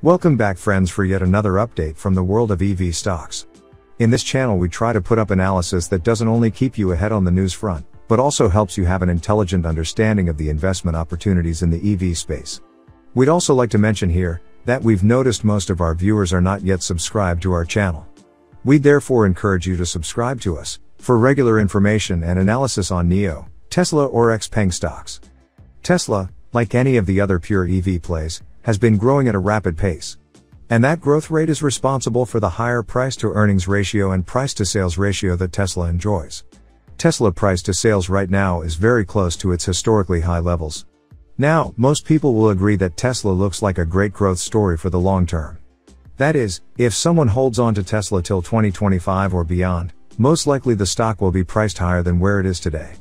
Welcome back friends for yet another update from the world of EV stocks. In this channel we try to put up analysis that doesn't only keep you ahead on the news front, but also helps you have an intelligent understanding of the investment opportunities in the EV space. We'd also like to mention here, that we've noticed most of our viewers are not yet subscribed to our channel. We'd therefore encourage you to subscribe to us, for regular information and analysis on NIO, Tesla or XPeng stocks. Tesla, like any of the other pure EV plays, has been growing at a rapid pace. And that growth rate is responsible for the higher price-to-earnings ratio and price-to-sales ratio that Tesla enjoys. Tesla price-to-sales right now is very close to its historically high levels. Now, most people will agree that Tesla looks like a great growth story for the long term. That is, if someone holds on to Tesla till 2025 or beyond, most likely the stock will be priced higher than where it is today.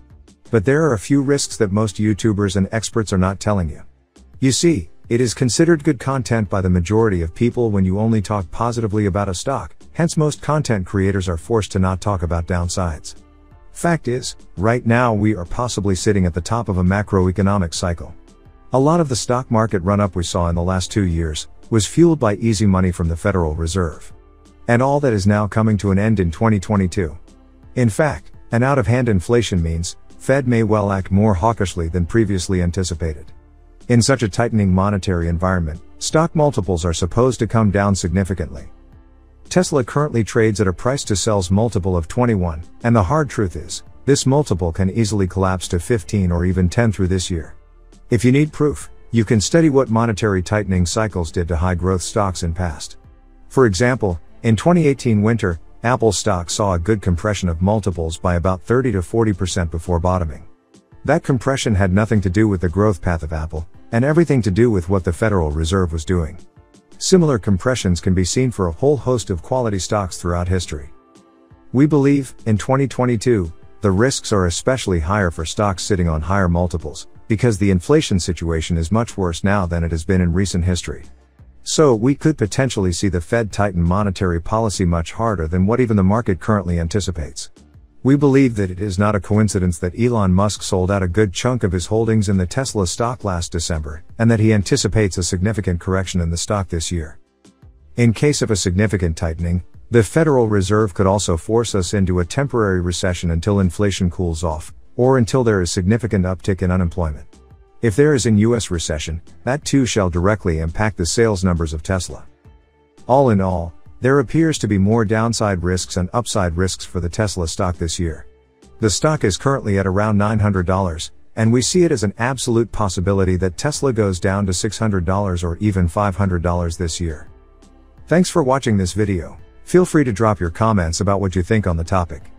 But there are a few risks that most YouTubers and experts are not telling you. You see, it is considered good content by the majority of people when you only talk positively about a stock, hence most content creators are forced to not talk about downsides. Fact is, right now we are possibly sitting at the top of a macroeconomic cycle. A lot of the stock market run-up we saw in the last 2 years, was fueled by easy money from the Federal Reserve. And all that is now coming to an end in 2022. In fact, an out-of-hand inflation means, Fed may well act more hawkishly than previously anticipated. In such a tightening monetary environment, stock multiples are supposed to come down significantly. Tesla currently trades at a price-to-sales multiple of 21, and the hard truth is, this multiple can easily collapse to 15 or even 10 through this year. If you need proof, you can study what monetary tightening cycles did to high-growth stocks in past. For example, in 2018 winter, Apple stock saw a good compression of multiples by about 30 to 40% before bottoming. That compression had nothing to do with the growth path of Apple, and everything to do with what the Federal Reserve was doing. Similar compressions can be seen for a whole host of quality stocks throughout history. We believe, in 2022, the risks are especially higher for stocks sitting on higher multiples, because the inflation situation is much worse now than it has been in recent history. So, we could potentially see the Fed tighten monetary policy much harder than what even the market currently anticipates. We believe that it is not a coincidence that Elon Musk sold out a good chunk of his holdings in the Tesla stock last December, and that he anticipates a significant correction in the stock this year. In case of a significant tightening, the Federal Reserve could also force us into a temporary recession until inflation cools off, or until there is significant uptick in unemployment. If there is a US recession, that too shall directly impact the sales numbers of Tesla. All in all, there appears to be more downside risks and upside risks for the Tesla stock this year. The stock is currently at around $900, and we see it as an absolute possibility that Tesla goes down to $600 or even $500 this year. Thanks for watching this video. Feel free to drop your comments about what you think on the topic.